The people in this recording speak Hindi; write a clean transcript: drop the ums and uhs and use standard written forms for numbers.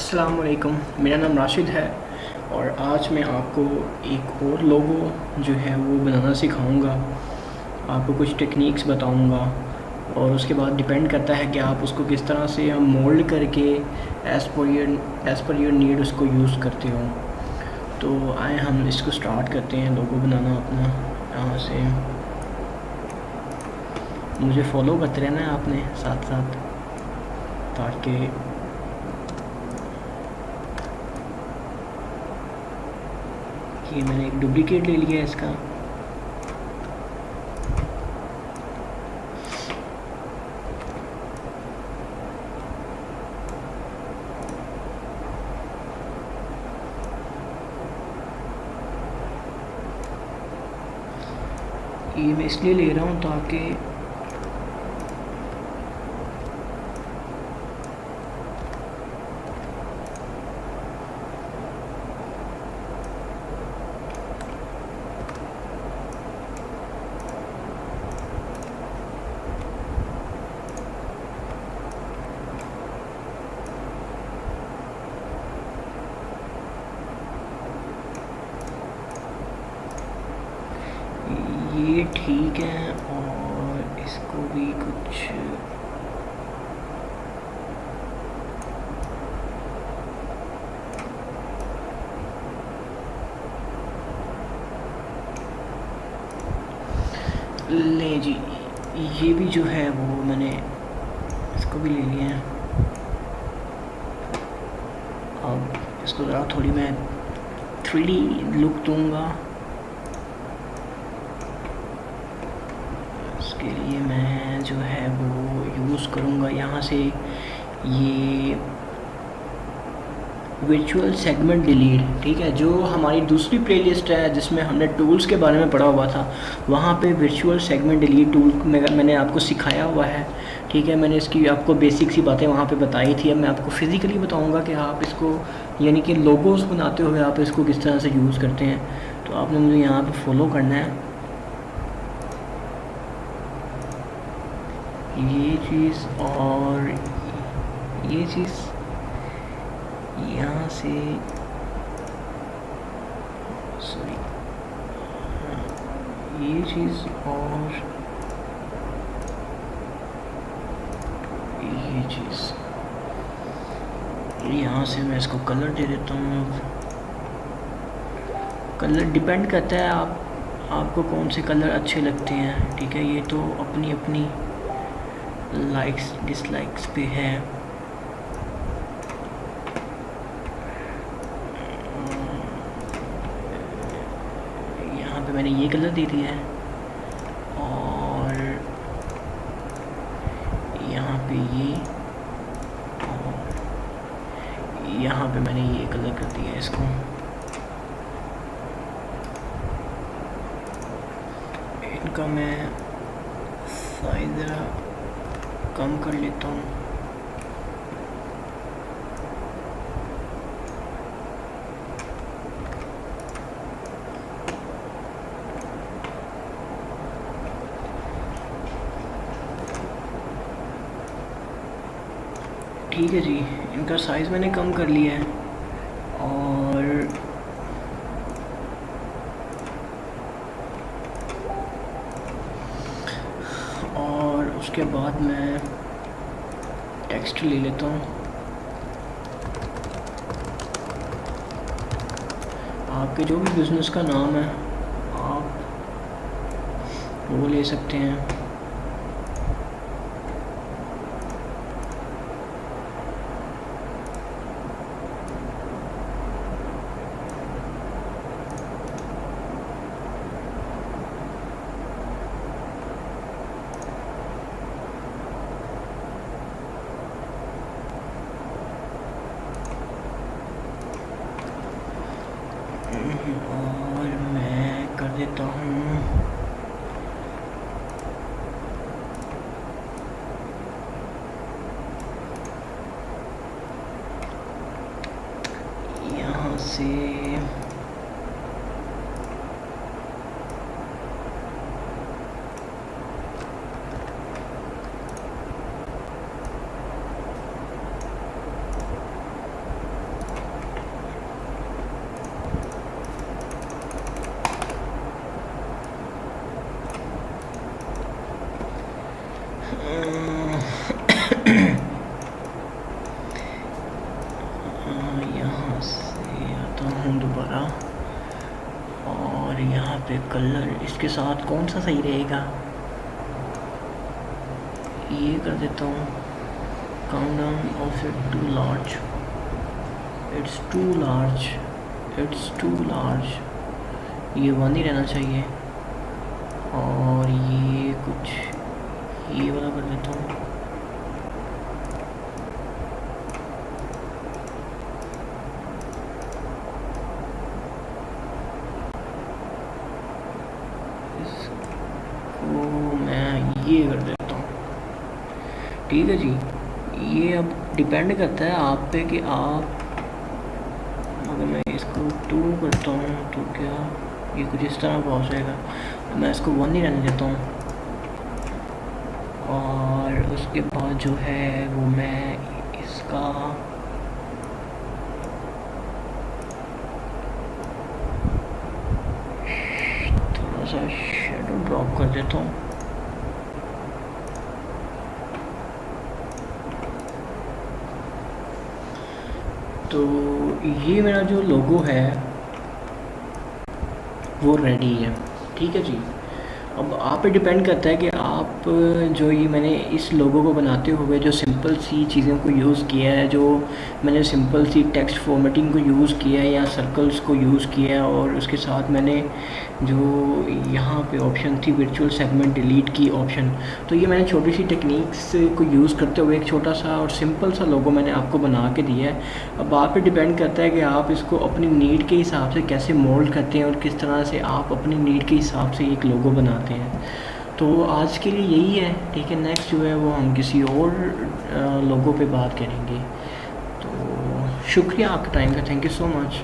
अस्सलाम वालेकुम। मेरा नाम राशिद है और आज मैं आपको एक और लोगो जो है वो बनाना सिखाऊंगा। आपको कुछ टेक्निक्स बताऊंगा और उसके बाद डिपेंड करता है कि आप उसको किस तरह से हम मोल्ड करके एज़ पर योर नीड उसको यूज़ करते हो। तो आए हम इसको स्टार्ट करते हैं लोगो बनाना अपना। यहाँ से मुझे फॉलो करते रहना है आपने साथ साथ, ताकि ये मैंने एक डुप्लीकेट ले लिया है इसका। ये मैं इसलिए ले रहा हूँ ताकि ये ठीक है। और इसको भी कुछ ले जी। ये भी जो है वो मैंने इसको भी ले लिया है। अब इसको ज़रा थोड़ी मैं 3D लुक दूंगा। इसके लिए मैं जो है वो यूज़ करूँगा यहाँ से ये वर्चुअल सेगमेंट डिलीट। ठीक है, जो हमारी दूसरी प्लेलिस्ट है जिसमें हमने टूल्स के बारे में पढ़ा हुआ था, वहाँ पे वर्चुअल सेगमेंट डिलीट टूल मैंने आपको सिखाया हुआ है। ठीक है, मैंने इसकी आपको बेसिक सी बातें वहाँ पे बताई थी। अब मैं आपको फिज़िकली बताऊँगा कि आप इसको यानी कि लोगोज़ बनाते हुए आप इसको किस तरह से यूज़ करते हैं। तो आपने मुझे यहाँ पर फॉलो करना है। ये चीज़ और ये चीज़ यहाँ से, सॉरी, ये चीज़ और ये चीज़ यहाँ से मैं इसको कलर दे देता हूँ। कलर डिपेंड करता है आपको कौन से कलर अच्छे लगते हैं। ठीक है, ये तो अपनी अपनी लाइक्स डिसलाइक्स पे है। यहाँ पे मैंने ये कलर दे दिया है और यहाँ पे ये, और यहाँ पे मैंने ये कलर कर दिया है इसको। इनका मैं साइज ज़रा कम कर लेता हूँ। ठीक है जी, इनका साइज़ मैंने कम कर लिया है और उसके बाद मैं टेक्स्ट ले लेता हूँ। आपके जो भी बिज़नेस का नाम है आप वो ले सकते हैं। और मैं कर देता हूँ यहाँ से यहाँ से आता हूँ दोबारा, और यहाँ पे कलर इसके साथ कौन सा सही रहेगा, ये कर देता हूँ। Countdown of it too large, it's too large, it's too large, ये वन ही रहना चाहिए। और ये कुछ ये वाला कर देता हूँ। इसको मैं ये कर देता हूँ। ठीक है जी, ये अब डिपेंड करता है आप पे कि आप, अगर मैं इसको 2 करता हूँ तो क्या ये कुछ इस तरह का हो जाएगा। मैं इसको 1 ही रहने देता हूँ, और उसके बाद जो है वो मैं इसका थोड़ा सा शेडो ड्रॉप कर देता हूँ। तो ये मेरा जो लोगो है वो रेडी है। ठीक है जी, अब आप पे डिपेंड करता है कि आप जो ये मैंने इस लोगो को बनाते हुए जो सिंपल सी चीज़ों को यूज़ किया है, जो मैंने सिंपल सी टेक्स्ट फॉर्मेटिंग को यूज़ किया है या सर्कल्स को यूज़ किया है, और उसके साथ मैंने जो यहाँ पे ऑप्शन थी वर्चुअल सेगमेंट डिलीट की ऑप्शन, तो ये मैंने छोटी सी टेक्निक्स को यूज़ करते हुए एक छोटा सा और सिंपल सा लोगो मैंने आपको बना के दिया है। अब आप पे डिपेंड करता है कि आप इसको अपनी नीड के हिसाब से कैसे मोल्ड करते हैं और किस तरह से आप अपनी नीड के हिसाब से एक लोगो बनाते हैं। तो आज के लिए यही है। ठीक है, नेक्स्ट जो है वो हम किसी और लोगों पे बात करेंगे। तो शुक्रिया आपके टाइम का, थैंक यू सो मच।